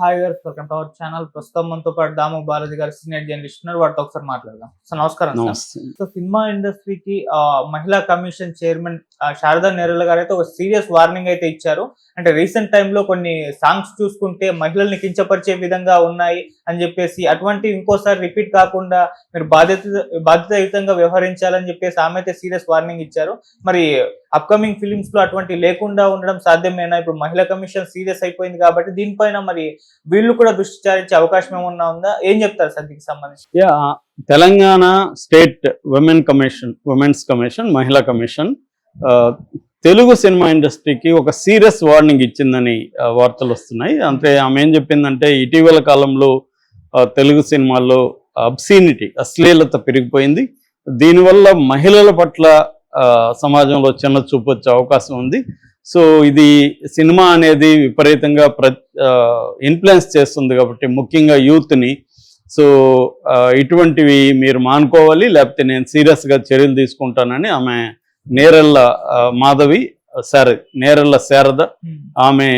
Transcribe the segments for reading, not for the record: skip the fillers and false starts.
Hi గారు, welcome to our channel. ప్రస్తుతం మనతో పాటు దాము బాలాజీ గారు సీనియర్ జర్నలిస్ట్ ఉన్నారు. వాటితో ఒకసారి మాట్లాడదాం. సో నమస్కారం సార్. నమస్తే. సో సినిమా ఇండస్ట్రీకి మహిళా కమిషన్ చైర్మన్ శారదా నేరల గారు అయితే ఒక సీరియస్ వార్నింగ్ అయితే ఇచ్చారు. అంటే రీసెంట్ టైంలో కొన్ని సాంగ్స్ చూసుకుంటే మహిళల్ని కించపరిచే విధంగా ఉన్నాయి అని చెప్పేసి, అటువంటి ఇంకోసారి రిపీట్ కాకుండా మీరు బాధ్యతాయుతంగా వ్యవహరించాలని చెప్పేసి ఆమె అయితే సీరియస్ వార్నింగ్ ఇచ్చారు. మరి అప్కమింగ్ ఫిలిమ్స్ లో అటువంటి లేకుండా ఉండడం సాధ్యమేనా? ఇప్పుడు మహిళా కమిషన్ సీరియస్ అయిపోయింది కాబట్టి దీనిపైన మరి వీళ్ళు కూడా దృష్టి సారించే అవకాశం ఏమన్నా ఉందా? ఏం చెప్తారు సార్ దీనికి సంబంధించి? తెలంగాణ స్టేట్ ఉమెన్స్ కమిషన్ మహిళా కమిషన్ తెలుగు సినిమా ఇండస్ట్రీకి ఒక సీరియస్ వార్నింగ్ ఇచ్చిందని వార్తలు వస్తున్నాయి. అంటే ఆమె ఏం చెప్పిందంటే, ఇటీవల కాలంలో తెలుగు సినిమాల్లో అశ్లీలత పెరిగిపోయింది. దీనివల్ల మహిళల పట్ల సమాజంలో చిన్న చూపు వచ్చే అవకాశం ఉంది. సో ఇది సినిమా అనేది విపరీతంగా ఇన్ఫ్లుయెన్స్ చేస్తుంది కాబట్టి ముఖ్యంగా యూత్ని. సో ఇటువంటివి మీరు మానుకోవాలి, లేకపోతే నేను సీరియస్గా చర్యలు తీసుకుంటానని ఆమె నేరెళ్ళ శారద ఆమె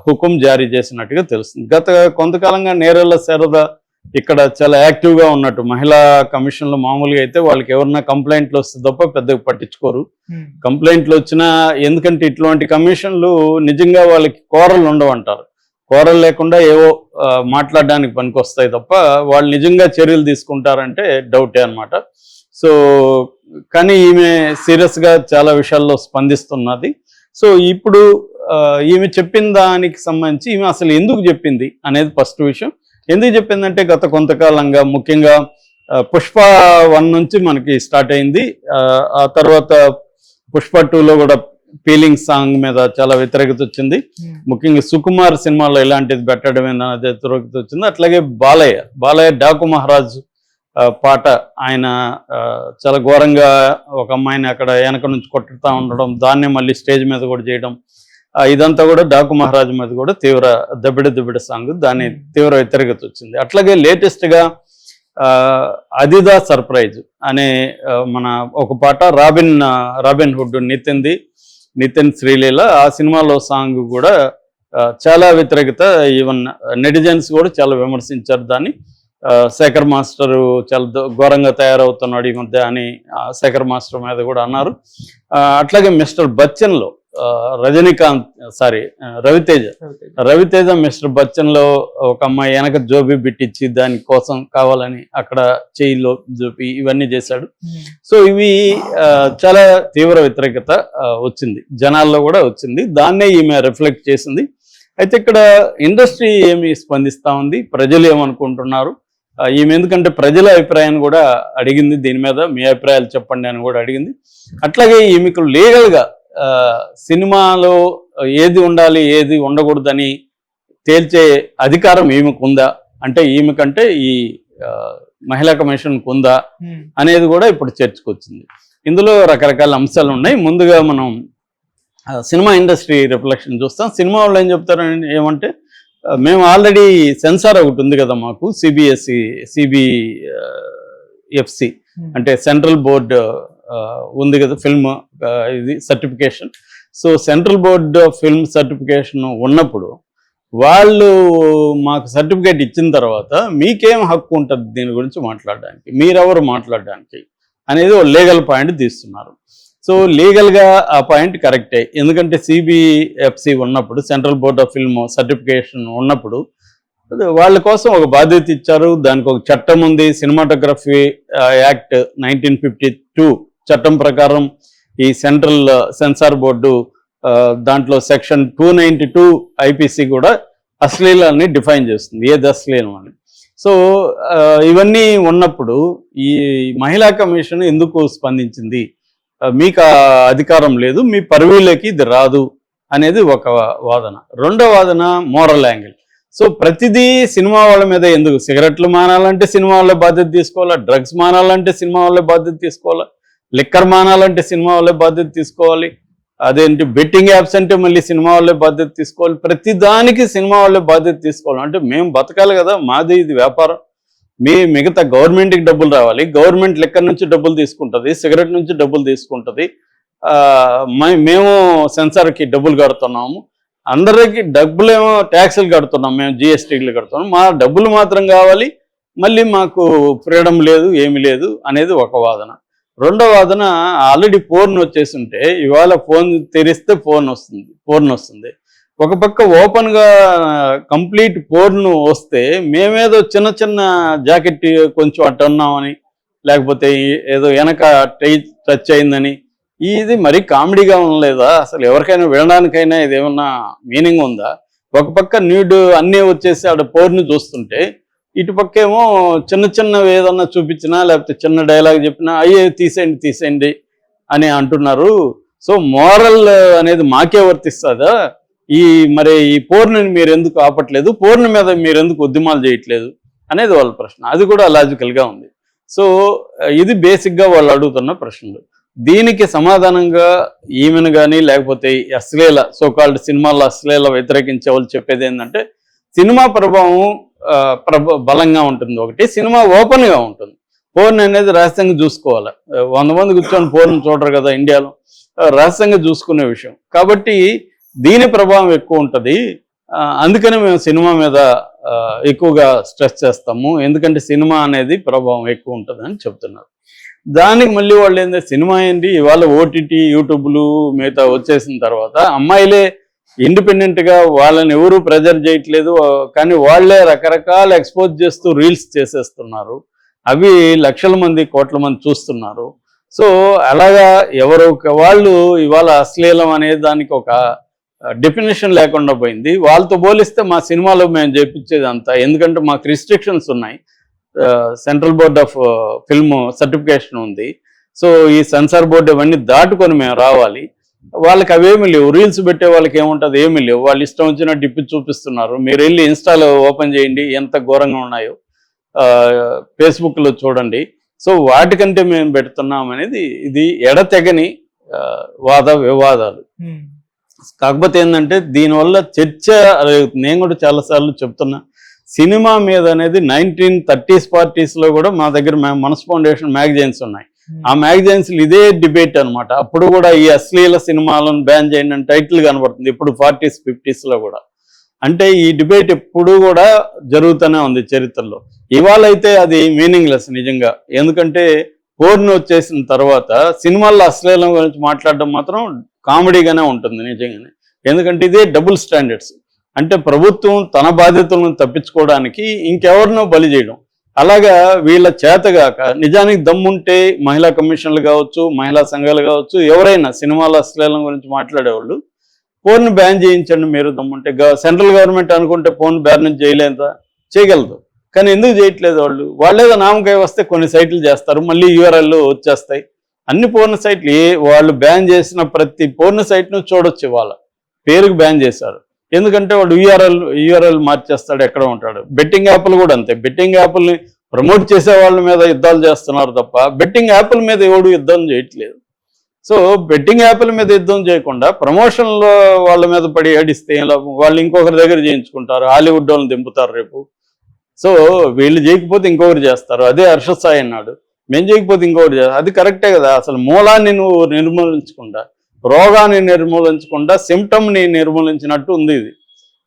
హుకుం జారీ చేసినట్టుగా తెలుస్తుంది. గత కొంతకాలంగా నేరెళ్ళ శారద ఇక్కడ చాలా యాక్టివ్గా ఉన్నట్టు. మహిళా కమిషన్లో మామూలుగా అయితే వాళ్ళకి ఎవరన్నా కంప్లైంట్లు వస్తే తప్ప పెద్దగా పట్టించుకోరు. కంప్లైంట్లు వచ్చినా, ఎందుకంటే ఇట్లాంటి కమిషన్లు నిజంగా వాళ్ళకి కోరలు ఉండవంటారు. కోరలు లేకుండా ఏవో మాట్లాడడానికి పనికి వస్తాయి తప్ప వాళ్ళు నిజంగా చర్యలు తీసుకుంటారంటే డౌటే అనమాట. సో కానీ ఈమె సీరియస్గా చాలా విషయాల్లో స్పందిస్తున్నది. సో ఇప్పుడు ఈమె చెప్పిన దానికి సంబంధించి ఈమె అసలు ఎందుకు చెప్పింది అనేది ఫస్ట్ విషయం. ఎందుకు చెప్పిందంటే, గత కొంతకాలంగా ముఖ్యంగా పుష్ప 1 నుంచి మనకి స్టార్ట్ అయింది. ఆ తర్వాత పుష్ప 2లో కూడా ఫీలింగ్ సాంగ్ మీద చాలా వ్యతిరేకత వచ్చింది. ముఖ్యంగా సుకుమార్ సినిమాలో ఇలాంటిది పెట్టడం అనేది వ్యతిరేకత వచ్చింది. అట్లాగే బాలయ్య డాకు మహారాజ్ పాట, ఆయన చాలా ఘోరంగా ఒక అమ్మాయిని అక్కడ వెనక నుంచి కొట్టుతా ఉండడం, దాన్నే మళ్ళీ స్టేజ్ మీద కూడా చేయడం, ఇదంతా కూడా డాకు మహారాజ్ మీద కూడా తీవ్ర దబ్బిడ సాంగ్, దాని తీవ్ర వ్యతిరేకత వచ్చింది. అట్లాగే లేటెస్ట్గా అదిదా సర్ప్రైజ్ అనే మన ఒక పాట రాబిన్ హుడ్ నితిన్ శ్రీలీల, ఆ సినిమాలో సాంగ్ కూడా చాలా వ్యతిరేకత. ఈవెన్ నెటిజన్స్ కూడా చాలా విమర్శించారు దాన్ని. శేఖర్ మాస్టర్ చాలా ఘోరంగా తయారవుతున్నాడు ఈ మధ్య అని శేఖర్ మాస్టర్ మీద కూడా అన్నారు. అట్లాగే మిస్టర్ బచ్చన్లో రవితేజ మిస్టర్ బచ్చన్లో ఒక అమ్మాయి వెనక జోబీ బిట్టించి దాని కోసం కావాలని అక్కడ చేయిలో జోపి ఇవన్నీ చేశాడు. సో ఇవి చాలా తీవ్ర వ్యతిరేకత వచ్చింది, జనాల్లో కూడా వచ్చింది. దాన్నే ఈమె రిఫ్లెక్ట్ చేసింది. అయితే ఇక్కడ ఇండస్ట్రీ ఏమి స్పందిస్తూ ఉంది, ప్రజలు ఏమనుకుంటున్నారు, ఈమె ఎందుకంటే ప్రజల అభిప్రాయాన్ని కూడా అడిగింది, దీని మీద మీ అభిప్రాయాలు చెప్పండి అని కూడా అడిగింది. అట్లాగే ఈమెకు లీగల్గా సినిమాలో ఏది ఉండాలి ఏది ఉండకూడదని తేల్చే అధికారం ఈమెకు ఉందా, అంటే ఈమెకంటే ఈ మహిళా కమిషన్కు ఉందా అనేది కూడా ఇప్పుడు చర్చకు వచ్చింది. ఇందులో రకరకాల అంశాలు ఉన్నాయి. ముందుగా మనం సినిమా ఇండస్ట్రీ రిఫ్లెక్షన్ చూస్తాం. సినిమా వాళ్ళు ఏం చెప్తారని ఏమంటే, మేము ఆల్రెడీ సెన్సార్ ఒకటి ఉంది కదా మాకు, సిబిఎఫ్సి అంటే సెంట్రల్ బోర్డ్ ఉంది కదా ఫిల్మ్ ఇది certification. So central board film certification ఉన్నప్పుడు వాళ్ళు మాకు సర్టిఫికేట్ ఇచ్చిన తర్వాత మీకేం హక్కు ఉంటుంది దీని గురించి మాట్లాడడానికి, మీరెవరు మాట్లాడడానికి అనేది లీగల్ పాయింట్ తీస్తున్నారు. సో లీగల్గా ఆ పాయింట్ కరెక్టే. ఎందుకంటే సిబిఎఫ్సి ఉన్నప్పుడు, central board of film certification ఉన్నప్పుడు వాళ్ళ కోసం ఒక బాధ్యత ఇచ్చారు. దానికి ఒక చట్టం ఉంది, సినిమాటోగ్రఫీ యాక్ట్ 1952 చట్టం ప్రకారం ఈ సెంట్రల్ సెన్సార్ బోర్డు దాంట్లో సెక్షన్ 292 ఐపీసీ కూడా అశ్లీలాన్ని డిఫైన్ చేస్తుంది, ఏది అశ్లీలం అని. సో ఇవన్నీ ఉన్నప్పుడు ఈ మహిళా కమిషన్ ఎందుకు స్పందించింది, మీకు అధికారం లేదు, మీ పర్వీలోకి ఇది రాదు అనేది ఒక వాదన. రెండో వాదన మోరల్ యాంగిల్. సో ప్రతిదీ సినిమా వాళ్ళ మీద ఎందుకు, సిగరెట్లు మానాలంటే సినిమా వాళ్ళే బాధ్యత తీసుకోవాలా, డ్రగ్స్ మానాలంటే సినిమా వాళ్ళే బాధ్యత తీసుకోవాలా, లిక్కర్ మానాలంటే సినిమా వాళ్ళే బాధ్యత తీసుకోవాలి, అదేంటి బెట్టింగ్ యాప్స్ అంటే మళ్ళీ సినిమా వాళ్ళే బాధ్యత తీసుకోవాలి, ప్రతిదానికి సినిమా వాళ్ళే బాధ్యత తీసుకోవాలి. అంటే మేము బతకాలి కదా, మాది ఇది వ్యాపారం, మిగతా గవర్నమెంట్కి డబ్బులు రావాలి, గవర్నమెంట్ లిక్కర్ నుంచి డబ్బులు తీసుకుంటుంది, సిగరెట్ నుంచి డబ్బులు తీసుకుంటుంది, మేము సెన్సార్కి డబ్బులు కడుతున్నాము, అందరికి డబ్బులేమో ట్యాక్సులు కడుతున్నాం, మేము జిఎస్టీలు కడుతున్నాం, మా డబ్బులు మాత్రం కావాలి, మళ్ళీ మాకు ఫ్రీడమ్ లేదు, ఏమి లేదు అనేది ఒక వాదన. రెండో వాదన, ఆల్రెడీ ఫోన్ వచ్చేసి ఉంటే ఇవాళ ఫోన్ తెరిస్తే ఫోన్ వస్తుంది. ఒక పక్క ఓపెన్గా కంప్లీట్ ఫోన్ వస్తే మేమేదో చిన్న చిన్న జాకెట్ కొంచెం అట్టు ఉన్నామని, లేకపోతే ఏదో వెనక టచ్ అయిందని, ఇది మరీ కామెడీగా ఉండలేదా? అసలు ఎవరికైనా వినడానికైనా ఇది ఏమన్నా మీనింగ్ ఉందా? ఒక పక్క న్యూడ్ అన్నీ వచ్చేసి ఆడ పోర్ని చూస్తుంటే, ఇటు పక్క ఏమో చిన్న చిన్నవి ఏదన్నా చూపించినా లేకపోతే చిన్న డైలాగ్ చెప్పినా అయ్యే తీసేయండి అని అంటున్నారు. సో మోరల్ అనేది మాకే వర్తిస్తుందా? మరి ఈ పోర్ని మీరు ఎందుకు ఆపట్లేదు, పోర్ని మీద మీరు ఎందుకు ఉద్యమాలు చేయట్లేదు అనేది వాళ్ళ ప్రశ్న. అది కూడా లాజికల్గా ఉంది. సో ఇది బేసిక్గా వాళ్ళు అడుగుతున్న ప్రశ్నలు. దీనికి సమాధానంగా ఈమెను కానీ లేకపోతే అశ్లీల సోకాల్డ్ సినిమాల్లో అశ్లీల వ్యతిరేకించే వాళ్ళు చెప్పేది ఏంటంటే, సినిమా ప్రభావం బలంగా ఉంటుంది. ఒకటి, సినిమా ఓపెన్గా ఉంటుంది. ఫోన్ అనేది రహస్యంగా చూసుకోవాలి. 100 మంది కూర్చొని ఫోన్ చూడరు కదా ఇండియాలో, రహస్యంగా చూసుకునే విషయం కాబట్టి దీని ప్రభావం ఎక్కువ ఉంటుంది. అందుకని మేము సినిమా మీద ఎక్కువగా స్ట్రెస్ చేస్తాము, ఎందుకంటే సినిమా అనేది ప్రభావం ఎక్కువ ఉంటుంది అని చెప్తున్నారు. దానికి మళ్ళీ వాళ్ళు ఏంటంటే, సినిమా ఏంటి ఇవాళ ఓటీటీ యూట్యూబ్లు మిగతా వచ్చేసిన తర్వాత అమ్మాయిలే ఇండిపెండెంట్గా వాళ్ళని ఎవరు ప్రెజర్ చేయట్లేదు, కానీ వాళ్ళే రకరకాల ఎక్స్పోజ్ చేస్తూ రీల్స్ చేసేస్తున్నారు. అవి లక్షల మంది కోట్ల మంది చూస్తున్నారు. సో అలాగా ఎవరు వాళ్ళు ఇవాళ అశ్లీలం అనే దానికి ఒక డెఫినేషన్ లేకుండా పోయింది. వాళ్ళతో పోలిస్తే మా సినిమాలో మేము చేపించేది అంతా, ఎందుకంటే మాకు రిస్ట్రిక్షన్స్ ఉన్నాయి. Central board of film certification ఉంది. సో ఈ సెన్సార్ బోర్డు ఇవన్నీ దాటుకొని మేము రావాలి. వాళ్ళకి అవేమీ లేవు. రీల్స్ పెట్టే వాళ్ళకి ఏముంటుంది, ఏమీ లేవు. వాళ్ళు ఇష్టం వచ్చినట్టు ఇప్పి చూపిస్తున్నారు. మీరు వెళ్ళి ఇన్స్టాలో ఓపెన్ చేయండి, ఎంత ఘోరంగా ఉన్నాయో, ఫేస్బుక్లో చూడండి. సో వాటికంటే మేము పెడుతున్నాం అనేది ఇది ఎడతెగని వాద వివాదాలు. కాకపోతే ఏంటంటే దీనివల్ల చర్చ, నేను కూడా చాలాసార్లు చెప్తున్నా, సినిమా మీద అనేది 1930s 40s కూడా మా దగ్గర మనస్ ఫౌండేషన్ మ్యాగజైన్స్ ఉన్నాయి. ఆ మ్యాగజైన్స్ ఇదే డిబేట్ అనమాట. అప్పుడు కూడా ఈ అశ్లీల సినిమాలను బ్యాన్ చేయండి అని టైటిల్ కనబడుతుంది. ఇప్పుడు 40s 50s కూడా. అంటే ఈ డిబేట్ ఎప్పుడు కూడా జరుగుతూనే ఉంది చరిత్రలో. ఇవాళ అయితే అది మీనింగ్లెస్ నిజంగా. ఎందుకంటే పోర్న్ వచ్చేసిన తర్వాత సినిమాల్లో అశ్లీలం గురించి మాట్లాడడం మాత్రం కామెడీగానే ఉంటుంది నిజంగానే. ఎందుకంటే ఇదే డబుల్ స్టాండర్డ్స్. అంటే ప్రభుత్వం తన బాధ్యతలను తప్పించుకోవడానికి ఇంకెవరినో బలి చేయడం. అలాగా వీళ్ళ చేతగాక, నిజానికి దమ్ముంటే మహిళా కమిషన్లు కావచ్చు, మహిళా సంఘాలు కావచ్చు, ఎవరైనా సినిమాల అశ్లీలం గురించి మాట్లాడేవాళ్ళు ఫోన్ బ్యాన్ చేయించండి మీరు దమ్ముంటే. సెంట్రల్ గవర్నమెంట్ అనుకుంటే ఫోన్ బ్యాన్ చేయలేదా? చేయగలదు. కానీ ఎందుకు చేయట్లేదు వాళ్ళు? వాళ్ళేదో నామకాయ వస్తే కొన్ని సైట్లు చేస్తారు, మళ్ళీ యూఆర్ఎల్ వచ్చేస్తాయి. అన్ని పోర్న్ సైట్లు వాళ్ళు బ్యాన్ చేసిన ప్రతి పోర్న్ సైట్ను చూడొచ్చు. వాళ్ళ పేరుకు బ్యాన్ చేశారు. ఎందుకంటే వాడు యూఆర్ఎల్ మార్చేస్తాడు, ఎక్కడ ఉంటాడు. బెట్టింగ్ యాప్లు కూడా అంతే. బెట్టింగ్ యాప్ల్ని ప్రమోట్ చేసే వాళ్ళ మీద యుద్ధాలు చేస్తున్నారు తప్ప బెట్టింగ్ యాప్ల మీద ఎవడు యుద్ధం చేయట్లేదు. సో బెట్టింగ్ యాప్ల మీద యుద్ధం చేయకుండా ప్రమోషన్లో వాళ్ళ మీద పడి ఏడిస్తే వాళ్ళు ఇంకొకరి దగ్గర చేయించుకుంటారు, హాలీవుడ్ వాళ్ళని దింపుతారు రేపు. సో వీళ్ళు చేయకపోతే ఇంకొకరు చేస్తారు. అదే హర్షద్ సాయి అన్నాడు, మేము చేయకపోతే ఇంకొకటి చేస్తారు. అది కరెక్టే కదా. అసలు మూలాన్ని నువ్వు నిర్మూలించకుండా, రోగాన్ని నిర్మూలించకుండా సిమ్టమ్ని నిర్మూలించినట్టు ఉంది. ఇది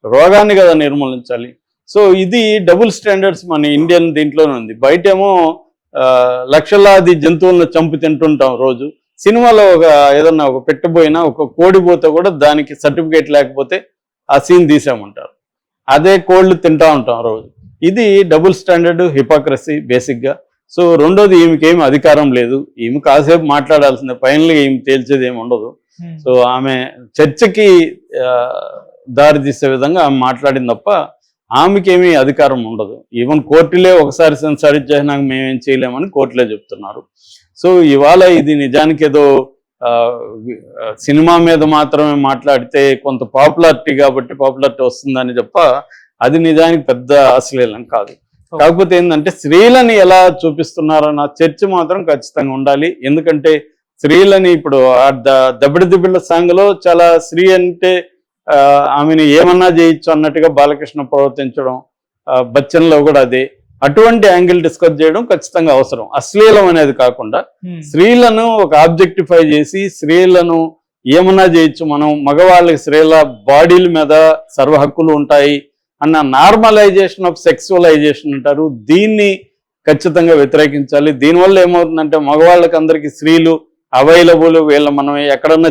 రోగాన్ని కదా నిర్మూలించాలి. సో ఇది డబుల్ స్టాండర్డ్స్ మన ఇండియన్ దీంట్లోనే ఉంది. బయటేమో లక్షలాది జంతువులను చంపి తింటుంటాం రోజు. సినిమాలో ఏదన్నా ఒక పెట్టబోయినా ఒక కోడి పోతే కూడా దానికి సర్టిఫికేట్ లేకపోతే ఆ సీన్ తీసామంటారు. అదే కోళ్ళు తింటా ఉంటాం రోజు. ఇది డబుల్ స్టాండర్డ్, హిపోక్రసీ బేసిక్గా. సో రెండోది, ఈమెకేమి అధికారం లేదు. ఈమె కాసేపు మాట్లాడాల్సిందే, ఫైనల్గా ఈమె తేల్చేది ఏమి ఉండదు. సో ఆమె చర్చకి దారి తీసే విధంగా ఆమె మాట్లాడింది తప్ప ఆమెకేమీ అధికారం ఉండదు. ఈవెన్ కోర్టులే ఒకసారి సెన్సార్ ఇచ్చేసినాక మేమేం చేయలేమని కోర్టులే చెప్తున్నారు. సో ఇవాళ ఇది నిజానికి ఏదో సినిమా మీద మాత్రమే మాట్లాడితే కొంత పాపులారిటీ కాబట్టి పాపులారిటీ వస్తుందని తప్ప అది నిజానికి పెద్ద అశ్లీలం కాదు. కాకపోతే ఏంటంటే స్త్రీలని ఎలా చూపిస్తున్నారన్న చర్చ మాత్రం ఖచ్చితంగా ఉండాలి. ఎందుకంటే స్త్రీలని ఇప్పుడు దబ్బిడిదిబ్బిళ్ళ సాంగ్లో చాలా స్త్రీ అంటే ఆమెను ఏమన్నా చేయొచ్చు అన్నట్టుగా బాలకృష్ణ ప్రవర్తించడం, బచ్చన్లో కూడా అదే. అటువంటి యాంగిల్ డిస్కస్ చేయడం ఖచ్చితంగా అవసరం. అశ్లీలం అనేది కాకుండా స్త్రీలను ఒక ఆబ్జెక్టిఫై చేసి స్త్రీలను ఏమన్నా చేయొచ్చు, మనం మగవాళ్ళకి స్త్రీల బాడీల మీద సర్వ హక్కులు ఉంటాయి అన్న నార్మలైజేషన్ ఆఫ్ సెక్సువలైజేషన్ అంటారు. దీన్ని ఖచ్చితంగా వ్యతిరేకించాలి. దీనివల్ల ఏమవుతుందంటే మగవాళ్ళకి అందరికీ స్త్రీలు అవైలబుల్, వీళ్ళ మనం ఎక్కడన్నా